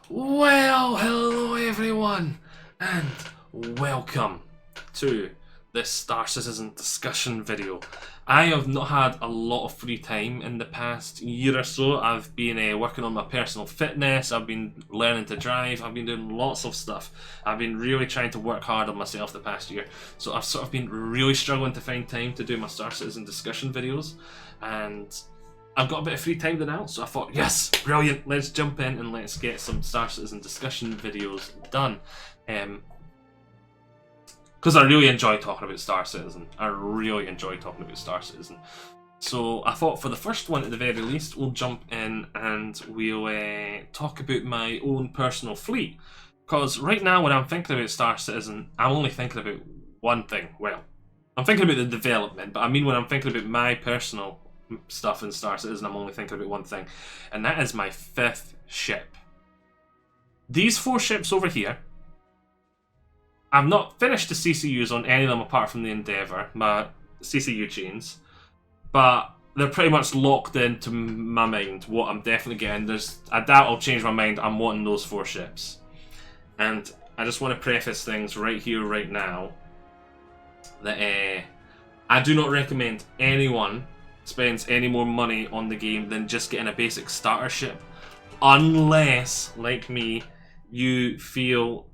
Well, hello everyone, and welcome to this Star Citizen discussion video. I have not had a lot of free time in the past year or so. I've been working on my personal fitness, I've been learning to drive, I've been doing lots of stuff. I've been really trying to work hard on myself the past year. So I've sort of been really struggling to find time to do my Star Citizen discussion videos, and I've got a bit of free time now, so I thought, yes, brilliant, let's jump in and let's get some Star Citizen discussion videos done. Because I really enjoy talking about Star Citizen. I really enjoy talking about Star Citizen. So I thought for the first one at the very least, we'll jump in and we'll talk about my own personal fleet. Because right now when I'm thinking about Star Citizen, I'm only thinking about one thing. Well, I'm thinking about the development, but I mean when I'm thinking about my personal stuff in Star Citizen, I'm only thinking about one thing, and that is my 5th ship. These 4 ships over here, I've not finished the CCUs on any of them apart from the Endeavour, my CCU chains, but they're pretty much locked into my mind what I'm definitely getting. I doubt I'll change my mind. I'm wanting those 4 ships. And I just want to preface things right here, right now, that I do not recommend anyone spends any more money on the game than just getting a basic starter ship, unless, like me, you feel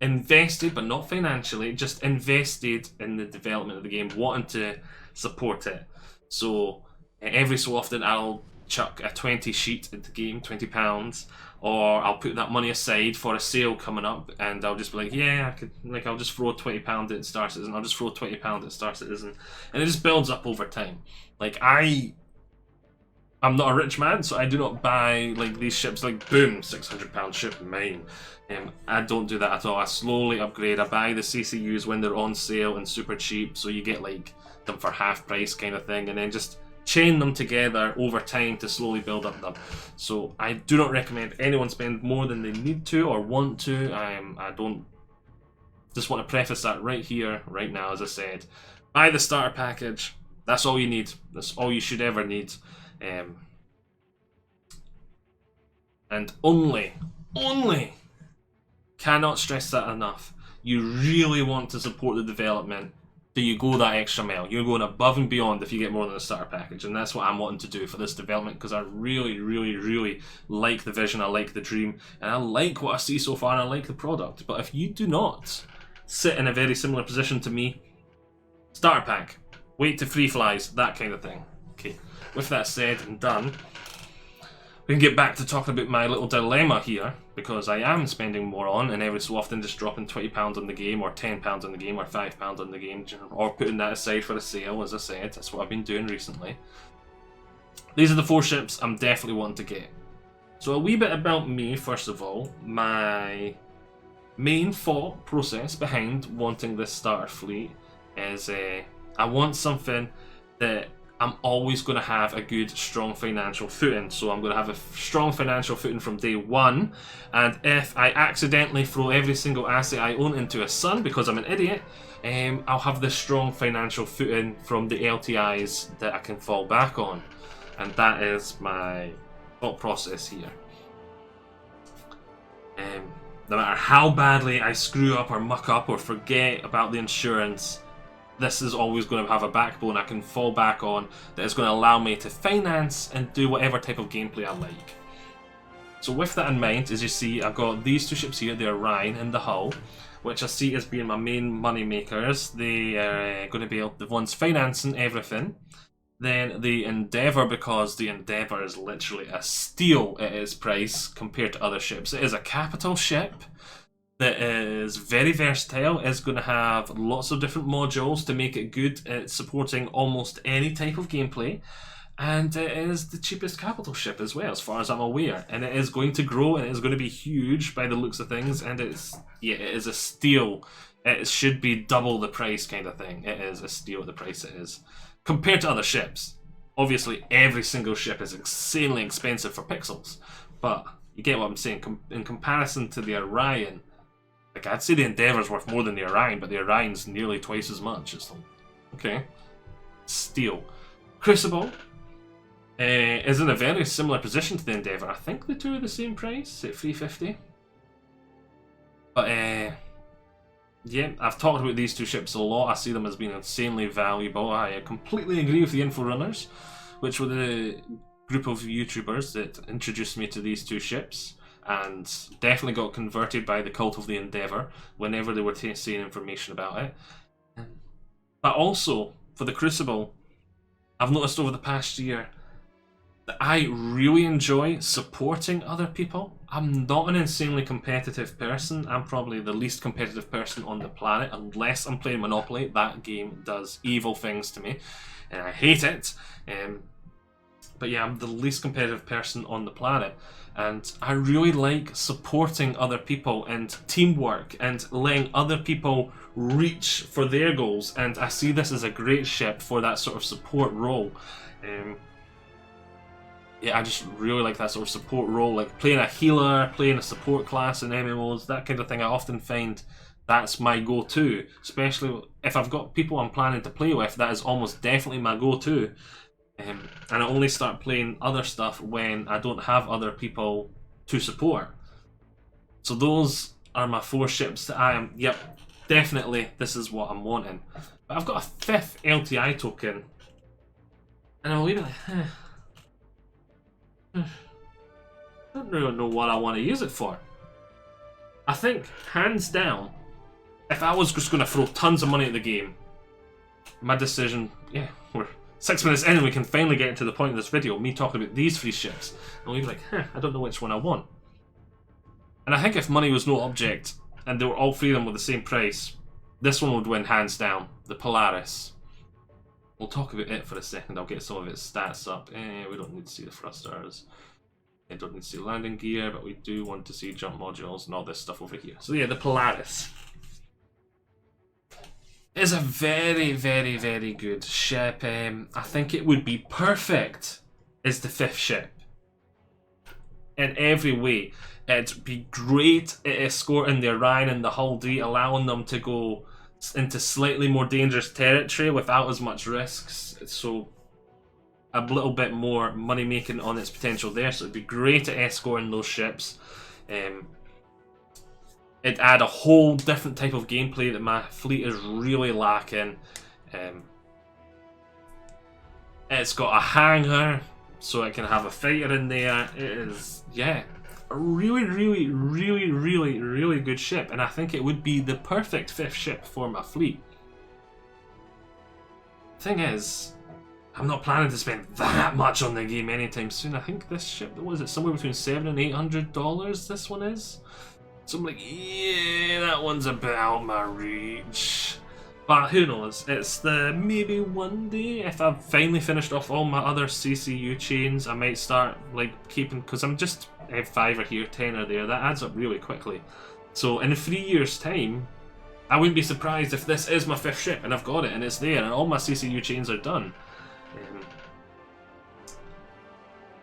invested, but not financially, just invested in the development of the game, wanting to support it. So every so often I'll chuck a 20 sheet into the game, £20, or I'll put that money aside for a sale coming up, and I'll just be like, yeah, I could, like, I'll just throw £20 at Star Citizen, I'll just throw £20 at Star Citizen, and it just builds up over time. Like, I'm not a rich man, so I do not buy, like, these ships, like, boom, £600 ship, mine. I don't do that at all. I slowly upgrade. I buy the CCUs when they're on sale and super cheap, so you get, like, them for half price kind of thing, and then just chain them together over time to slowly build up them. So I do not recommend anyone spend more than they need to or want to. I don't. Just want to preface that right here, right now, as I said. Buy the starter package. That's all you need. That's all you should ever need. And only, cannot stress that enough. You really want to support the development, do you go that extra mile. You're going above and beyond if you get more than a starter package, and that's what I'm wanting to do for this development, because I really like the vision, I like the dream, and I like what I see so far, and I like the product. But if you do not sit in a very similar position to me, starter pack, wait to free flies, that kind of thing. Okay, with that said and done, we can get back to talking about my little dilemma here, because I am spending more on, and every so often just dropping £20 on the game, or £10 on the game, or £5 on the game, or putting that aside for a sale, as I said. That's what I've been doing recently. These are the 4 ships I'm definitely wanting to get. So a wee bit about me, first of all. My main thought process behind wanting this starter fleet is I want something that I'm always going to have a good, strong financial footing. So I'm going to have a strong financial footing from day one. And if I accidentally throw every single asset I own into a sun because I'm an idiot, I'll have this strong financial footing from the LTIs that I can fall back on. And that is my thought process here. No matter how badly I screw up or muck up or forget about the insurance, this is always going to have a backbone I can fall back on that is going to allow me to finance and do whatever type of gameplay I like. So with that in mind, as you see, I've got these 2 ships here, the Orion and the Hull, which I see as being my main money makers. They are going to be the ones financing everything. Then the Endeavour, because the Endeavour is literally a steal at its price compared to other ships. It is a capital ship that is very versatile, is going to have lots of different modules to make it good at supporting almost any type of gameplay, and it is the cheapest capital ship as well, as far as I'm aware, and it is going to grow, and it is going to be huge by the looks of things, and it is a steal. It should be double the price kind of thing. It is a steal at the price it is, compared to other ships. Obviously, every single ship is insanely expensive for pixels, but you get what I'm saying. In comparison to the Orion, like, I'd say the Endeavour's worth more than the Orion, but the Orion's nearly twice as much. It's like, okay. Steel. Crucible is in a very similar position to the Endeavour. I think the two are the same price at 350. But yeah, I've talked about these two ships a lot. I see them as being insanely valuable. I completely agree with the Inforunners, which were the group of YouTubers that introduced me to these two ships, and definitely got converted by the cult of the Endeavour whenever they were saying information about it. But also, for the Crucible, I've noticed over the past year that I really enjoy supporting other people. I'm not an insanely competitive person. I'm probably the least competitive person on the planet, unless I'm playing Monopoly. That game does evil things to me, and I hate it. But yeah, I'm the least competitive person on the planet, and I really like supporting other people and teamwork and letting other people reach for their goals, and I see this as a great ship for that sort of support role. Yeah, I just really like that sort of support role, like playing a healer, playing a support class in MMOs, that kind of thing. I often find that's my go-to, especially if I've got people I'm planning to play with. That is almost definitely my go-to. And I only start playing other stuff when I don't have other people to support. So those are my 4 ships that I am, yep, definitely this is what I'm wanting. But I've got a 5th LTI token, and I'm a wee bit like, I don't really know what I want to use it for. I think, hands down, if I was just going to throw tons of money at the game, my decision, yeah, we're 6 minutes in and we can finally get to the point of this video, me talking about these 3 ships, and we'd be like, I don't know which one I want. And I think if money was no object, and they were all 3 of them with the same price, this one would win hands down, the Polaris. We'll talk about it for a second. I'll get some of its stats up. We don't need to see the thrusters. We don't need to see landing gear, but we do want to see jump modules and all this stuff over here. So yeah, the Polaris is a very, very, very good ship. I think it would be perfect as the 5th ship in every way. It'd be great at escorting the Orion and the Hull D, allowing them to go into slightly more dangerous territory without as much risks, so a little bit more money making on its potential there. So it'd be great at escorting those ships. It'd add a whole different type of gameplay that my fleet is really lacking. It's got a hangar, so it can have a fighter in there. It is, yeah, a really, really, really, really, really good ship, and I think it would be the perfect 5th ship for my fleet. Thing is, I'm not planning to spend that much on the game anytime soon. I think this ship, what is it, somewhere between $700 and $800 this one is? So I'm like, yeah, that one's about my reach. But who knows, it's the maybe one day, if I've finally finished off all my other CCU chains, I might start like keeping, because I'm just 5 are here, 10 are there, that adds up really quickly. So in 3 years time, I wouldn't be surprised if this is my 5th ship and I've got it and it's there and all my CCU chains are done.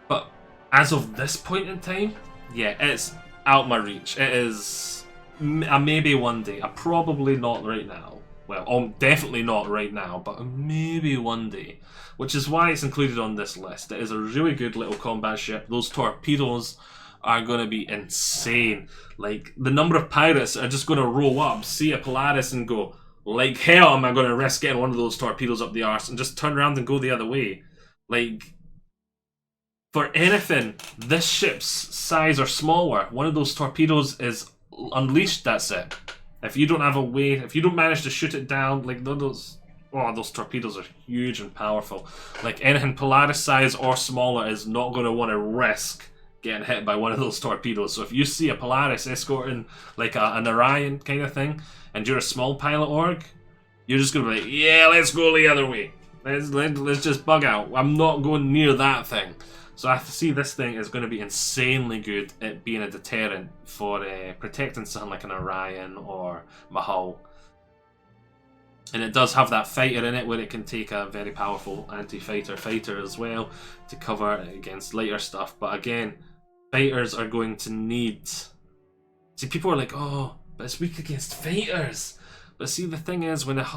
But as of this point in time, yeah, it's out my reach. It is a maybe one day, a probably not right now. Well, definitely not right now, but maybe one day. Which is why it's included on this list. It is a really good little combat ship. Those torpedoes are going to be insane. Like, the number of pirates are just going to roll up, see a Polaris and go, like hell am I going to risk getting one of those torpedoes up the arse, and just turn around and go the other way. Like, for anything this ship's size or smaller, one of those torpedoes is unleashed, that's it. If you don't have a way, if you don't manage to shoot it down, like those torpedoes are huge and powerful. Like, anything Polaris size or smaller is not going to want to risk getting hit by one of those torpedoes. So if you see a Polaris escorting like an Orion kind of thing, and you're a small pilot org, you're just going to be like, yeah, let's go the other way. Let's just bug out. I'm not going near that thing. So I see this thing is going to be insanely good at being a deterrent for protecting something like an Orion or Mahal. And it does have that fighter in it where it can take a very powerful anti-fighter fighter as well to cover against lighter stuff. But again, fighters are going to need... See, people are like, oh, but it's weak against fighters. But see, the thing is, when the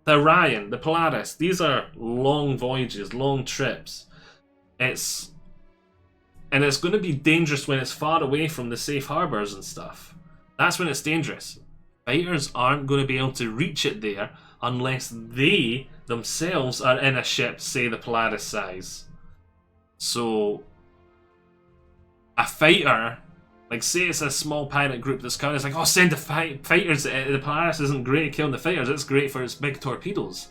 Orion, the Polaris, these are long voyages, long trips. it's going to be dangerous when it's far away from the safe harbors and stuff. That's when it's dangerous. Fighters aren't going to be able to reach it there unless they themselves are in a ship, say the Polaris size. So a fighter, like say it's a small pirate group that's kind of like, oh, send the fighters. The Polaris isn't great at killing the fighters. It's great for its big torpedoes.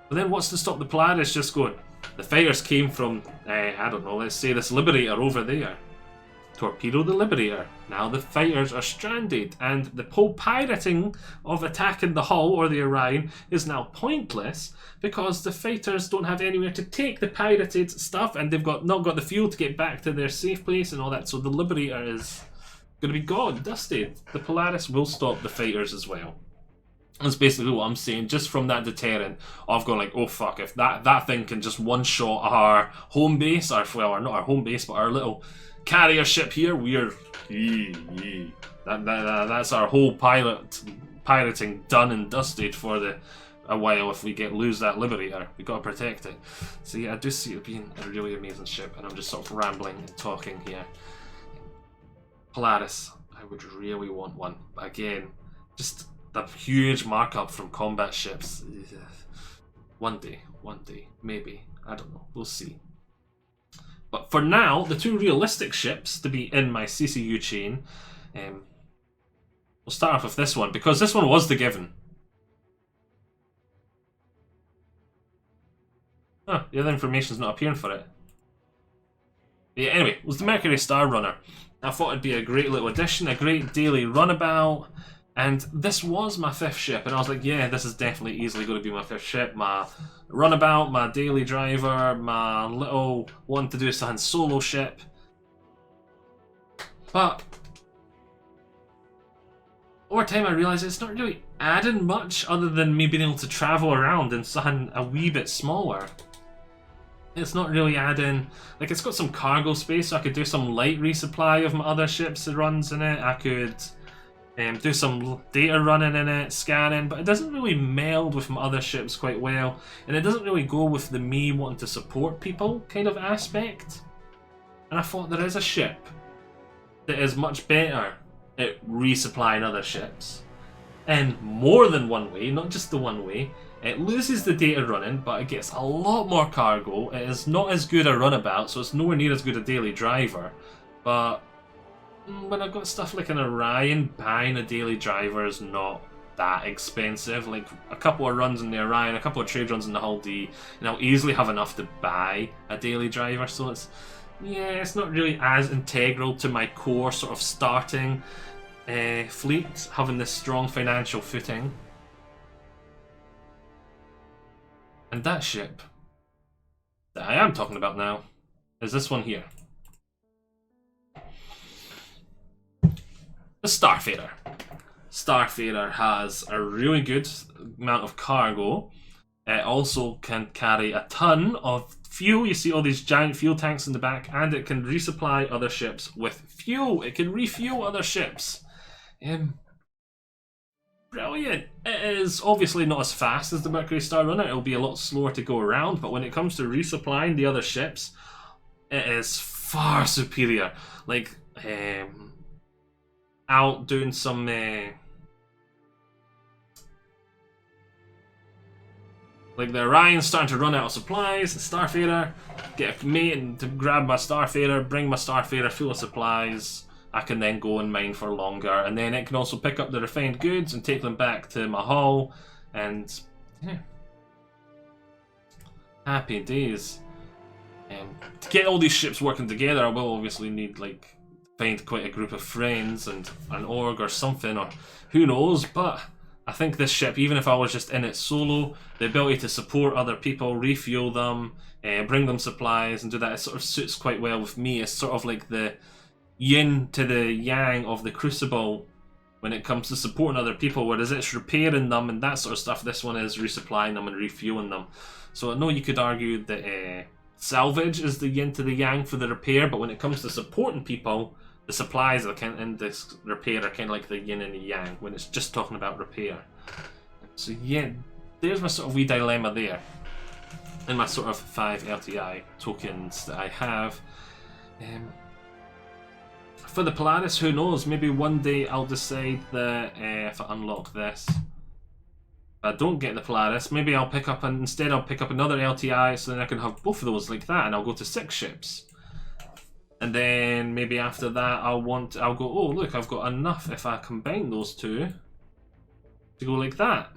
But then what's to stop the Polaris just going, the fighters came from, I don't know, let's say this Liberator over there. Torpedo the Liberator. Now the fighters are stranded, and the whole pirating of attacking the hull or the Orion is now pointless because the fighters don't have anywhere to take the pirated stuff, and they've not got the fuel to get back to their safe place and all that. So the Liberator is going to be gone, dusted. The Polaris will stop the fighters as well. That's basically what I'm saying, just from that deterrent of going like, oh fuck, if that thing can just one-shot our home base, not our home base, but our little carrier ship here, we're... That's our whole pirating done and dusted for a while if we lose that Liberator. We've got to protect it. So yeah, I do see it being a really amazing ship, and I'm just sort of rambling and talking here. Polaris, I would really want one. But again, just... the huge markup from combat ships. One day, maybe. I don't know. We'll see. But for now, the two realistic ships to be in my CCU chain, we'll start off with this one, because this one was the given. Huh, the other information's not appearing for it. But yeah, anyway, it was the Mercury Star Runner. I thought it'd be a great little addition, a great daily runabout. And this was my 5th ship, and I was like, yeah, this is definitely easily going to be my 5th ship. My runabout, my daily driver, my little one to do something solo ship. But over time I realised it's not really adding much other than me being able to travel around in something a wee bit smaller. It's not really adding, like it's got some cargo space, so I could do some light resupply of my other ships that runs in it. I could... do some data running in it, scanning, but it doesn't really meld with my other ships quite well, and it doesn't really go with the me wanting to support people kind of aspect. And I thought there is a ship that is much better at resupplying other ships in more than one way, not just the one way. It loses the data running, but it gets a lot more cargo. It is not as good a runabout, so it's nowhere near as good a daily driver, but when I've got stuff like an Orion, buying a daily driver is not that expensive. Like a couple of runs in the Orion, a couple of trade runs in the Hull D, and I'll easily have enough to buy a daily driver. So it's not really as integral to my core sort of starting fleet, having this strong financial footing. And that ship that I am talking about now is this one here. The Starfarer. Starfarer has a really good amount of cargo. It also can carry a ton of fuel. You see all these giant fuel tanks in the back, and it can resupply other ships with fuel. It can refuel other ships. Brilliant. It is obviously not as fast as the Mercury Star Runner. It'll be a lot slower to go around, but when it comes to resupplying the other ships, it is far superior. Like, out doing some like the Orion's starting to run out of supplies, the Starfarer, get a mate to grab my Starfarer, bring my Starfarer full of supplies. I can then go and mine for longer, and then it can also pick up the refined goods and take them back to my hull, and yeah, happy days. To get all these ships working together, I will obviously need like find quite a group of friends and an org or something, or who knows, but I think this ship, even if I was just in it solo, the ability to support other people, refuel them, bring them supplies and do that, it sort of suits quite well with me. It's sort of like the yin to the yang of the Crucible when it comes to supporting other people, whereas it's repairing them and that sort of stuff, this one is resupplying them and refueling them. So I know you could argue that salvage is the yin to the yang for the repair, but when it comes to supporting people, the supplies are kind of, and this repair are kind of like the yin and the yang when it's just talking about repair. So yeah, there's my sort of wee dilemma there. in my sort of 5 LTI tokens that I have. For the Polaris, who knows? Maybe one day I'll decide that if I unlock this, if I don't get the Polaris, maybe I'll pick up instead I'll pick up another LTI, so then I can have both of those like that, and I'll go to 6 ships. And then maybe after that I'll go, oh look, I've got enough if I combine those two to go like that.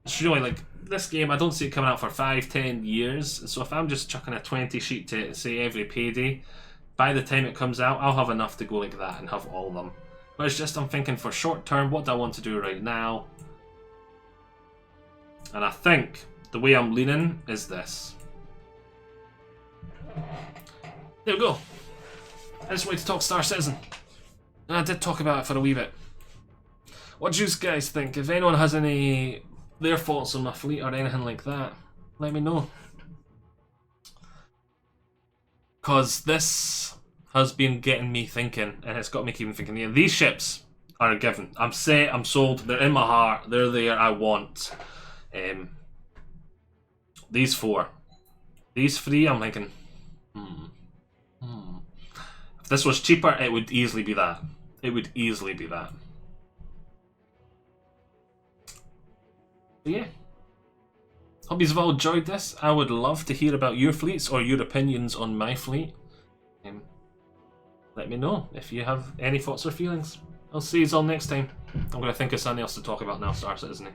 It's really like this game, I don't see it coming out for 5-10 years. So if I'm just chucking a 20 sheet to say every payday, by the time it comes out, I'll have enough to go like that and have all of them. But it's just I'm thinking for short term, what do I want to do right now? And I think the way I'm leaning is this. There we go. I just wanted to talk Star Citizen. And I did talk about it for a wee bit. What do you guys think? If anyone has any their thoughts on my fleet or anything like that, let me know. Because this has been getting me thinking, and it's got me keeping thinking. Yeah, these ships are a given. I'm set, I'm sold, they're in my heart, they're there, I want. These 4. These 3, I'm thinking, If this was cheaper, it would easily be that. It would easily be that. But yeah. Hope you've all enjoyed this. I would love to hear about your fleets or your opinions on my fleet. Let me know if you have any thoughts or feelings. I'll see you all next time. I'm going to think of something else to talk about now, Star Citizen.